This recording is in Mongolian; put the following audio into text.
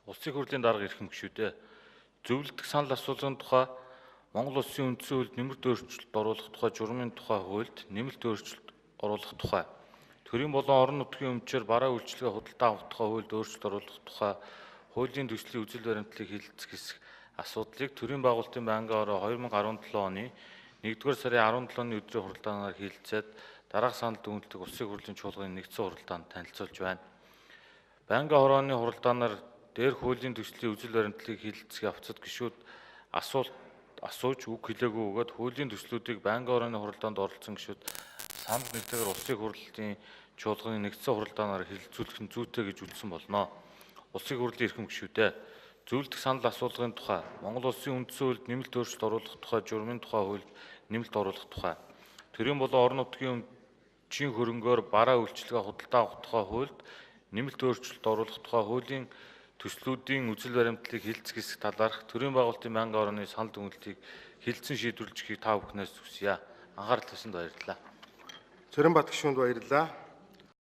Улсын хурлын дарга эрхэм гишүүдээ зөвлөлдөх санал асуулгын тухай Монгол Улсын үндсэн хуульд нэмэлт өөрчлөлт оруулах тухай журмын тухай хуульд нэмэлт өөрчлөлт оруулах тухай төрийн болон орон нутгийн өмчөөр бараа үйлчилгээ худалдаа авах тухай хуульд өөрчлөлт оруулах тухай хуулийн төслийн үзэл баримтлалыг хэлэлцэх хэсэг асуудлыг төрийн байгуулалтын байнгын ороо 2017 оны 1-р сарын 17-ны өдрийн хуралдаанаар хэлэлцээд дараах санал дүгнэлтийг Улсын хурлын чуулганы нэгдсэн хуралдаанд танилцуулж байна. Байнгын хорооны хуралдаанаар дээр хуулийн төслийн үзэл баримтлалыг хэлэлцэх явцад гишүүд асууж үг хэлээгүй бөгөөд хуулийн төслүүдийг байнгын хорооны хуралдаанд оролцсон гишүүд санал нэгтэйгээр Улсын хурлын чуулганы нэгдсэн хуралдаанаар хэлэлцүүлэх нь зүйтэй гэж үзсэн болно. Улсын хурлын эрхэм гишүүдээ зөвлөдөх санал асуулгын тухай Монгол Улсын үндсэн хуульд нэмэлт өөрчлөлт оруулах тухай журмын тухай хуульд нэмэлт оруулах тухай төрийн болон орон нутгийн өмчийн хөрөнгөөр бараа үйлчилгээ худалдаа авах тухай хуульд нэмэлт өөрчлөлт оруулах тухай хуулийн төслүүдийн үзэл баримтлалыг хэлэлцэх хэсэг талаарх төрийн байгуулалтын байнгын орооны санал дүгнэлтийг хэлэлцэн шийдвэрлэжихийг та бүхнээс хүсье. Анхаарал тавьсанд баярлалаа. Цоринбат гишүүнд баярлалаа.